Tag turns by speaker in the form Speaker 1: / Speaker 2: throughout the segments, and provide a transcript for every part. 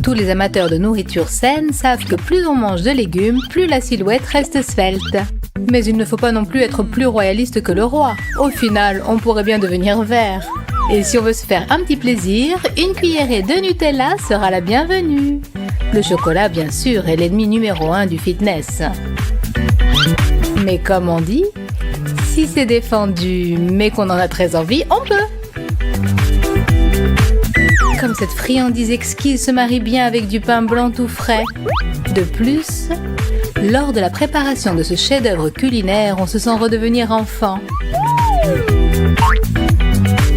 Speaker 1: Tous les amateurs de nourriture saine savent que plus on mange de légumes, plus la silhouette reste svelte. Mais il ne faut pas non plus être plus royaliste que le roi. Au final, on pourrait bien devenir vert. Et si on veut se faire un petit plaisir, une cuillerée de Nutella sera la bienvenue. Le chocolat, bien sûr, est l'ennemi numéro 1 du fitness. Mais comme on dit, si c'est défendu, mais qu'on en a très envie, on peut. Comme cette friandise exquise se marie bien avec du pain blanc tout frais. De plus, lors de la préparation de ce chef-d'œuvre culinaire, on se sent redevenir enfant.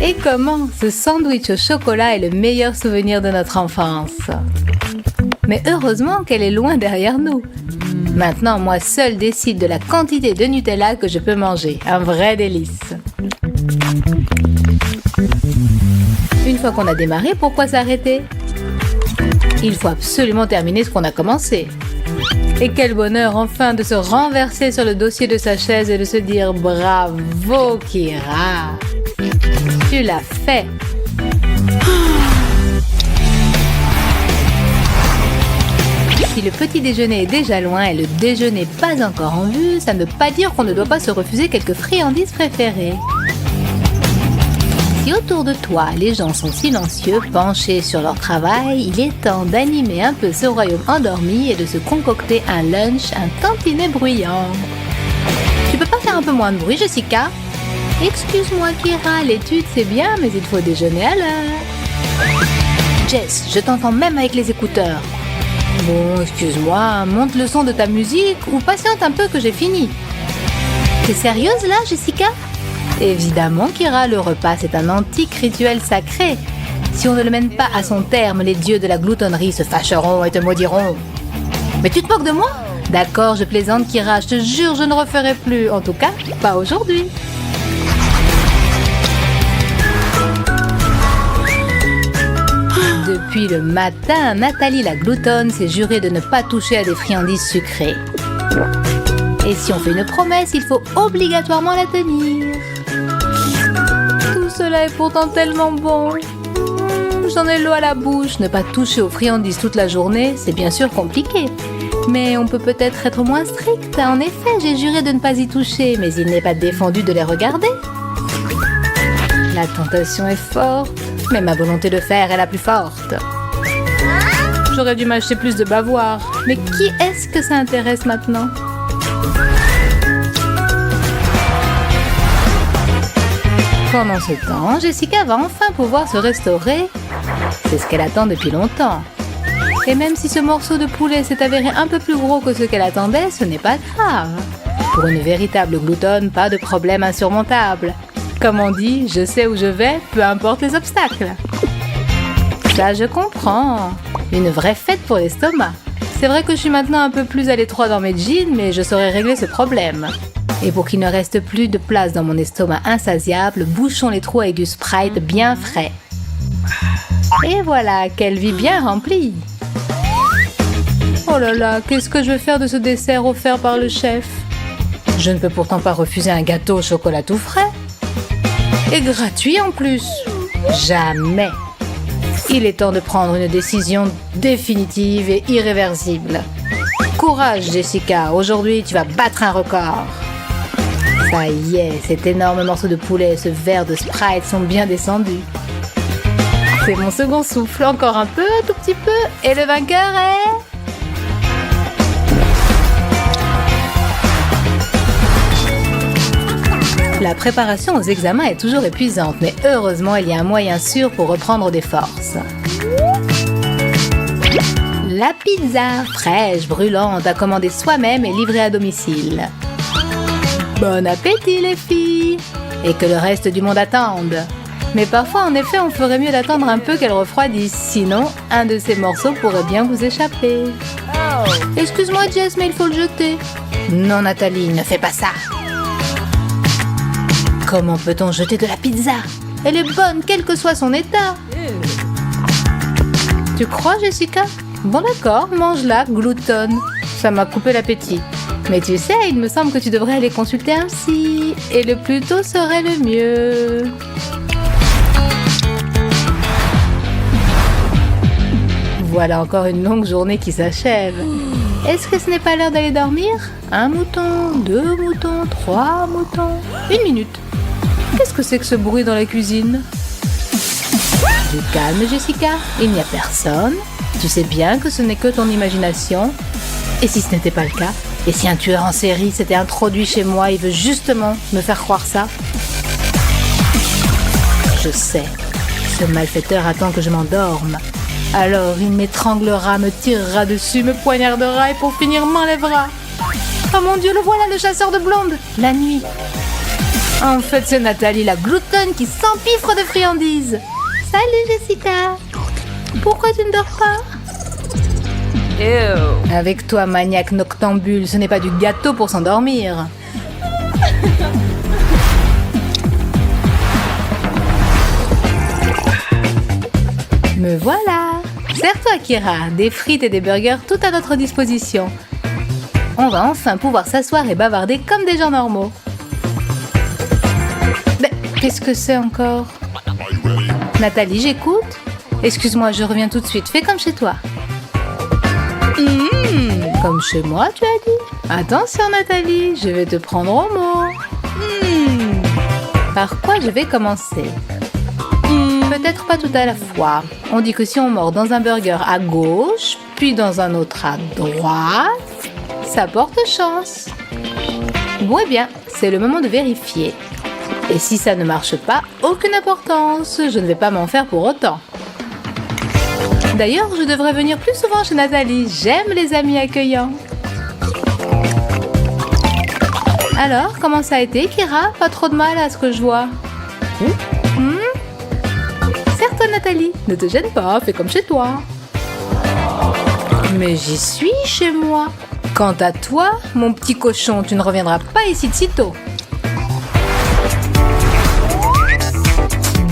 Speaker 1: Et comment ce sandwich au chocolat est le meilleur souvenir de notre enfance. Mais heureusement qu'elle est loin derrière nous. Maintenant, moi seule décide de la quantité de Nutella que je peux manger. Un vrai délice. Une fois qu'on a démarré, pourquoi s'arrêter? Il faut absolument terminer ce qu'on a commencé. Et quel bonheur enfin de se renverser sur le dossier de sa chaise et de se dire « Bravo Kira, tu l'as fait !» Si le petit déjeuner est déjà loin et le déjeuner pas encore en vue, ça ne veut pas dire qu'on ne doit pas se refuser quelques friandises préférées. Si autour de toi, les gens sont silencieux, penchés sur leur travail, il est temps d'animer un peu ce royaume endormi et de se concocter un lunch, un tantinet bruyant. Tu peux pas faire un peu moins de bruit, Jessica? Excuse-moi, Kira, l'étude c'est bien, mais il faut déjeuner à l'heure. Jess, je t'entends même avec les écouteurs. Bon, excuse-moi, monte le son de ta musique ou patiente un peu que j'ai fini. T'es sérieuse là, Jessica? Évidemment, Kira, le repas c'est un antique rituel sacré. Si on ne le mène pas à son terme, les dieux de la gloutonnerie se fâcheront et te maudiront. Mais tu te moques de moi? D'accord, je plaisante, Kira, je te jure, je ne referai plus. En tout cas, pas aujourd'hui. Depuis le matin, Nathalie la gloutonne s'est jurée de ne pas toucher à des friandises sucrées. Et si on fait une promesse, il faut obligatoirement la tenir. Tout cela est pourtant tellement bon. J'en ai l'eau à la bouche. Ne pas toucher aux friandises toute la journée, c'est bien sûr compliqué. Mais on peut peut-être être moins strict. En effet, j'ai juré de ne pas y toucher, mais il n'est pas défendu de les regarder. La tentation est forte, mais ma volonté de faire est la plus forte. J'aurais dû m'acheter plus de bavoir. Mais qui est-ce que ça intéresse maintenant? Pendant ce temps, Jessica va enfin pouvoir se restaurer. C'est ce qu'elle attend depuis longtemps. Et même si ce morceau de poulet s'est avéré un peu plus gros que ce qu'elle attendait, ce n'est pas grave. Pour une véritable gloutonne, pas de problème insurmontable. Comme on dit, je sais où je vais, peu importe les obstacles. Ça, je comprends. Une vraie fête pour l'estomac. C'est vrai que je suis maintenant un peu plus à l'étroit dans mes jeans, mais je saurais régler ce problème. Et pour qu'il ne reste plus de place dans mon estomac insatiable, bouchons les trous avec du Sprite bien frais. Et voilà, quelle vie bien remplie! Oh là là, qu'est-ce que je vais faire de ce dessert offert par le chef? Je ne peux pourtant pas refuser un gâteau au chocolat tout frais. Et gratuit en plus. Jamais. Il est temps de prendre une décision définitive et irréversible. Courage, Jessica. Aujourd'hui, tu vas battre un record. Ça y est, cet énorme morceau de poulet et ce verre de Sprite sont bien descendus. C'est mon second souffle. Encore un peu, tout petit peu. Et le vainqueur est... La préparation aux examens est toujours épuisante, mais heureusement, il y a un moyen sûr pour reprendre des forces. La pizza, fraîche, brûlante, à commander soi-même et livrée à domicile. Bon appétit les filles! Et que le reste du monde attende. Mais parfois, en effet, on ferait mieux d'attendre un peu qu'elle refroidisse. Sinon, un de ces morceaux pourrait bien vous échapper. Excuse-moi Jess, mais il faut le jeter. Non Nathalie, ne fais pas ça. Comment peut-on jeter de la pizza? Elle est bonne, quel que soit son état. Tu crois, Jessica? Bon d'accord, mange-la, gloutonne. Ça m'a coupé l'appétit. Mais tu sais, il me semble que tu devrais aller consulter un psy. Et le plus tôt serait le mieux. Voilà encore une longue journée qui s'achève. Est-ce que ce n'est pas l'heure d'aller dormir? 1 mouton, 2 moutons, 3 moutons... 1 minute. Qu'est-ce que c'est que ce bruit dans la cuisine? Du calme, Jessica. Il n'y a personne. Tu sais bien que ce n'est que ton imagination. Et si ce n'était pas le cas? Et si un tueur en série s'était introduit chez moi et veut justement me faire croire ça? Je sais. Ce malfaiteur attend que je m'endorme. Alors il m'étranglera, me tirera dessus, me poignardera et pour finir m'enlèvera. Oh mon Dieu, le voilà, le chasseur de blondes. La nuit. En fait, c'est Nathalie, la gloutonne qui s'empiffre de friandises. Salut Jessica. Pourquoi tu ne dors pas?
Speaker 2: Ew.
Speaker 1: Avec toi, maniaque noctambule, ce n'est pas du gâteau pour s'endormir. Me voilà. Sers-toi, Kira. Des frites et des burgers tout à notre disposition. On va enfin pouvoir s'asseoir et bavarder comme des gens normaux. Mais qu'est-ce que c'est encore? Nathalie, j'écoute. Excuse-moi, je reviens tout de suite. Fais comme chez toi. Comme chez moi, tu as dit? Attention, Nathalie, je vais te prendre au mot. Par quoi je vais commencer? Peut-être pas tout à la fois. On dit que si on mord dans un burger à gauche, puis dans un autre à droite, ça porte chance. Bon, eh bien, c'est le moment de vérifier. Et si ça ne marche pas, aucune importance. Je ne vais pas m'en faire pour autant. D'ailleurs, je devrais venir plus souvent chez Nathalie. J'aime les amis accueillants. Alors, comment ça a été, Kira? Pas trop de mal à ce que je vois. Serre-toi, Nathalie. Ne te gêne pas, fais comme chez toi. Mais j'y suis chez moi. Quant à toi, mon petit cochon, tu ne reviendras pas ici de sitôt.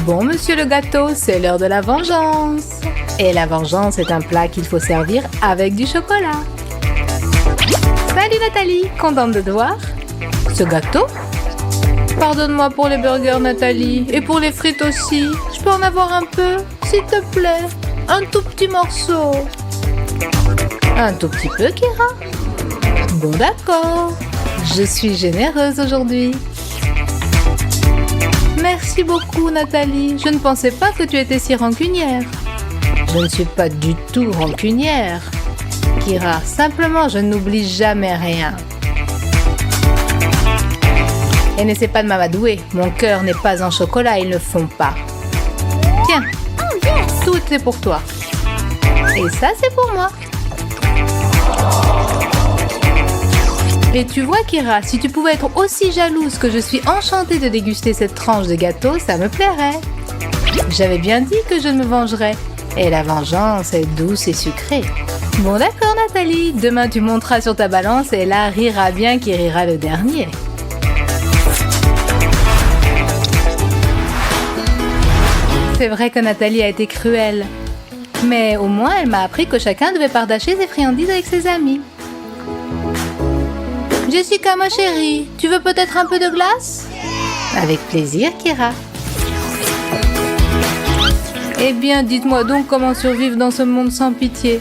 Speaker 1: Bon, monsieur le gâteau, c'est l'heure de la vengeance. Et la vengeance est un plat qu'il faut servir avec du chocolat. Salut Nathalie, contente de te voir. Ce gâteau? Pardonne-moi pour les burgers, Nathalie, et pour les frites aussi. Je peux en avoir un peu, s'il te plaît? Un tout petit morceau. Un tout petit peu, Kira? Bon, d'accord. Je suis généreuse aujourd'hui. Merci beaucoup, Nathalie. Je ne pensais pas que tu étais si rancunière. Je ne suis pas du tout rancunière. Kira, simplement, je n'oublie jamais rien. Et n'essaie pas de m'amadouer. Mon cœur n'est pas en chocolat, ils ne font pas. Tiens, tout est pour toi. Et ça, c'est pour moi. Et tu vois, Kira, si tu pouvais être aussi jalouse que je suis enchantée de déguster cette tranche de gâteau, ça me plairait. J'avais bien dit que je me vengerais. Et la vengeance est douce et sucrée. Bon d'accord, Nathalie. Demain, tu monteras sur ta balance et là, rira bien qui rira le dernier. C'est vrai que Nathalie a été cruelle. Mais au moins, elle m'a appris que chacun devait partager ses friandises avec ses amis. Jessica, ma chérie, tu veux peut-être un peu de glace? Avec plaisir, Kira. Eh bien, dites-moi donc comment survivre dans ce monde sans pitié.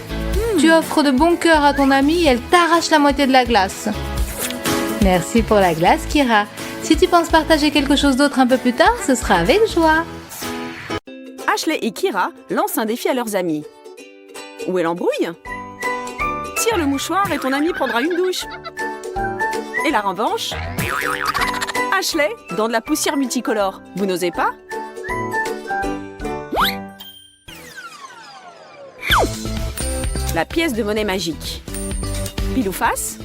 Speaker 1: Tu offres de bon cœur à ton amie et elle t'arrache la moitié de la glace. Merci pour la glace, Kira. Si tu penses partager quelque chose d'autre un peu plus tard, ce sera avec joie.
Speaker 2: Ashley et Kira lancent un défi à leurs amis. Où est l'embrouille? Tire le mouchoir et ton ami prendra une douche. Et la revanche? Ashley, dans de la poussière multicolore. Vous n'osez pas? La pièce de monnaie magique. Pile ou face?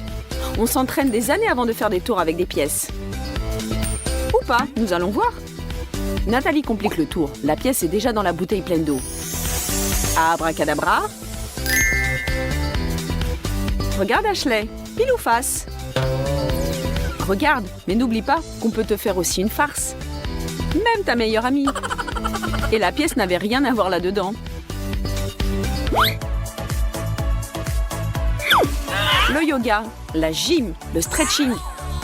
Speaker 2: On s'entraîne des années avant de faire des tours avec des pièces. Ou pas, nous allons voir. Nathalie complique le tour. La pièce est déjà dans la bouteille pleine d'eau. Abracadabra. Regarde Ashley, pile ou face? Regarde, mais n'oublie pas qu'on peut te faire aussi une farce. Même ta meilleure amie. Et la pièce n'avait rien à voir là-dedans. Le yoga, la gym, le stretching.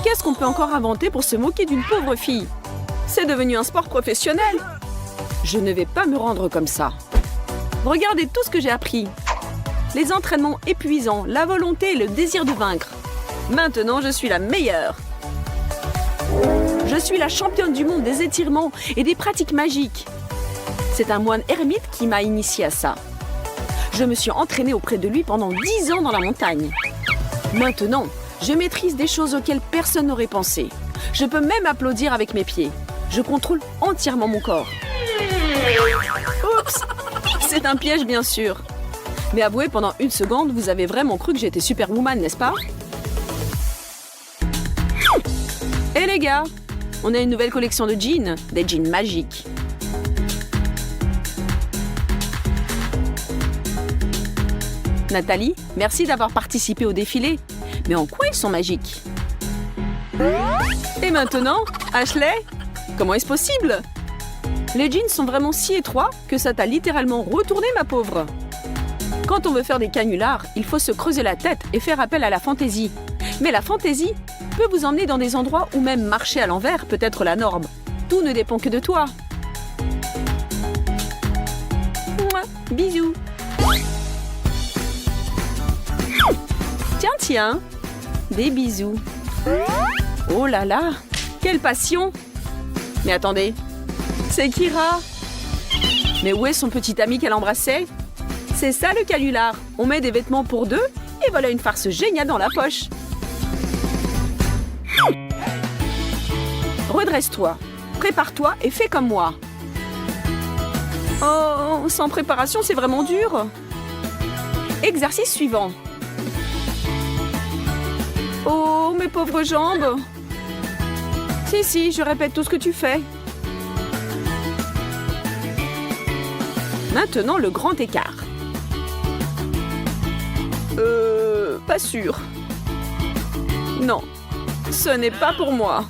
Speaker 2: Qu'est-ce qu'on peut encore inventer pour se moquer d'une pauvre fille? C'est devenu un sport professionnel. Je ne vais pas me rendre comme ça. Regardez tout ce que j'ai appris. les entraînements épuisants, la volonté et le désir de vaincre. Maintenant, je suis la meilleure. Je suis la championne du monde des étirements et des pratiques magiques. C'est un moine ermite qui m'a initiée à ça. Je me suis entraînée auprès de lui pendant 10 ans dans la montagne. Maintenant, je maîtrise des choses auxquelles personne n'aurait pensé. Je peux même applaudir avec mes pieds. Je contrôle entièrement mon corps. Oups! C'est un piège, bien sûr. Mais avouez, pendant une seconde, vous avez vraiment cru que j'étais Superwoman, n'est-ce pas? Hé les gars, on a une nouvelle collection de jeans, des jeans magiques. Nathalie, merci d'avoir participé au défilé. Mais en quoi ils sont magiques? Et maintenant, Ashley, comment est-ce possible? Les jeans sont vraiment si étroits que ça t'a littéralement retourné, ma pauvre. Quand on veut faire des canulars, il faut se creuser la tête et faire appel à la fantaisie. Mais la fantaisie peut vous emmener dans des endroits où même marcher à l'envers peut être la norme. Tout ne dépend que de toi. Mouah, bisous. Tiens, tiens, des bisous. Oh là là, quelle passion! Mais attendez, c'est Kira. Mais où est son petit ami qu'elle embrassait? C'est ça le canular. On met des vêtements pour deux et voilà une farce géniale dans la poche. Redresse-toi, prépare-toi et fais comme moi. Oh, sans préparation, c'est vraiment dur. Exercice suivant. Oh, mes pauvres jambes. Si, je répète tout ce que tu fais. Maintenant, le grand écart. Pas sûr. Non, ce n'est pas pour moi.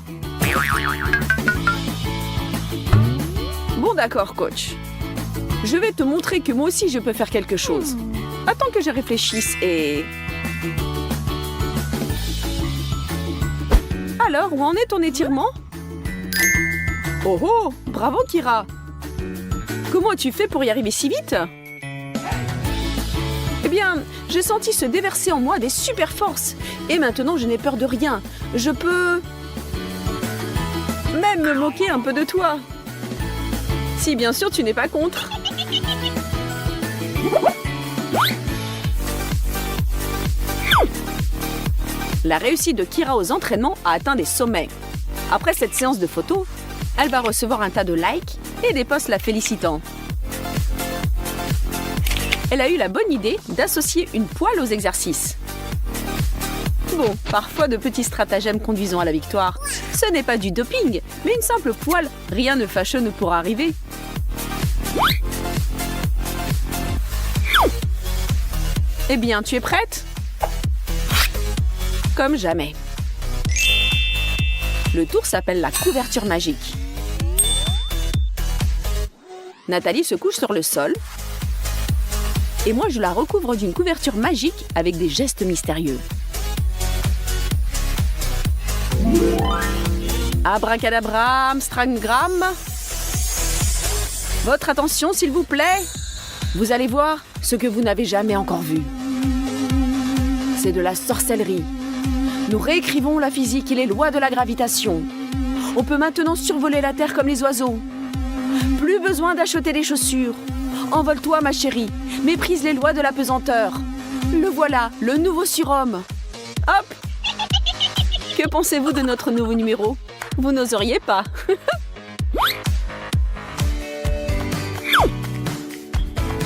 Speaker 2: Bon, d'accord, coach. Je vais te montrer que moi aussi, je peux faire quelque chose. Attends que je réfléchisse et... Alors, où en est ton étirement? Oh oh, bravo Kira. Comment as-tu fait pour y arriver si vite? Eh bien, j'ai senti se déverser en moi des super forces. Et maintenant, je n'ai peur de rien. Je peux... même me moquer un peu de toi. Si bien sûr, tu n'es pas contre. La réussite de Kira aux entraînements a atteint des sommets. Après cette séance de photos, elle va recevoir un tas de likes et des posts la félicitant. Elle a eu la bonne idée d'associer une poêle aux exercices. Bon, parfois de petits stratagèmes conduisant à la victoire. Ce n'est pas du doping, mais une simple poêle. Rien de fâcheux ne pourra arriver. Eh bien, tu es prête? Comme jamais. Le tour s'appelle la couverture magique. Nathalie se couche sur le sol. Et moi, je la recouvre d'une couverture magique avec des gestes mystérieux. Abracadabra, Amstramgram. Votre attention, s'il vous plaît. Vous allez voir ce que vous n'avez jamais encore vu. C'est de la sorcellerie. Nous réécrivons la physique et les lois de la gravitation. On peut maintenant survoler la Terre comme les oiseaux. Plus besoin d'acheter des chaussures. Envole-toi, ma chérie. Méprise les lois de la pesanteur. Le voilà, le nouveau surhomme. Hop! Que pensez-vous de notre nouveau numéro? Vous n'oseriez pas.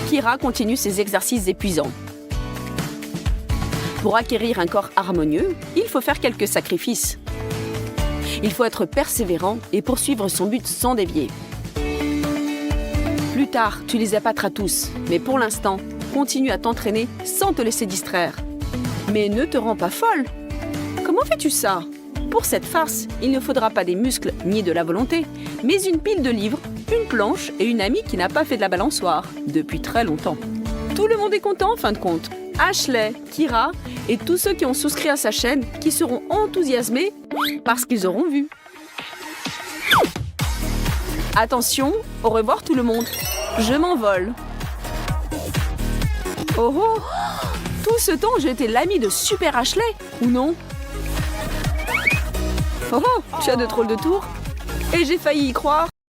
Speaker 2: Kira continue ses exercices épuisants. Pour acquérir un corps harmonieux, il faut faire quelques sacrifices. Il faut être persévérant et poursuivre son but sans dévier. Plus tard, tu les épateras tous, mais pour l'instant, continue à t'entraîner sans te laisser distraire. Mais ne te rends pas folle. Comment fais-tu ça? Pour cette farce, il ne faudra pas des muscles ni de la volonté, mais une pile de livres, une planche et une amie qui n'a pas fait de la balançoire depuis très longtemps. Tout le monde est content en fin de compte. Ashley, Kira et tous ceux qui ont souscrit à sa chaîne qui seront enthousiasmés parce qu'ils auront vu. Attention, au revoir tout le monde. Je m'envole. Oh oh! Tout ce temps, j'étais l'ami de Super Ashley, ou non? Oh oh! Tu as de drôles de tours. Et j'ai failli y croire.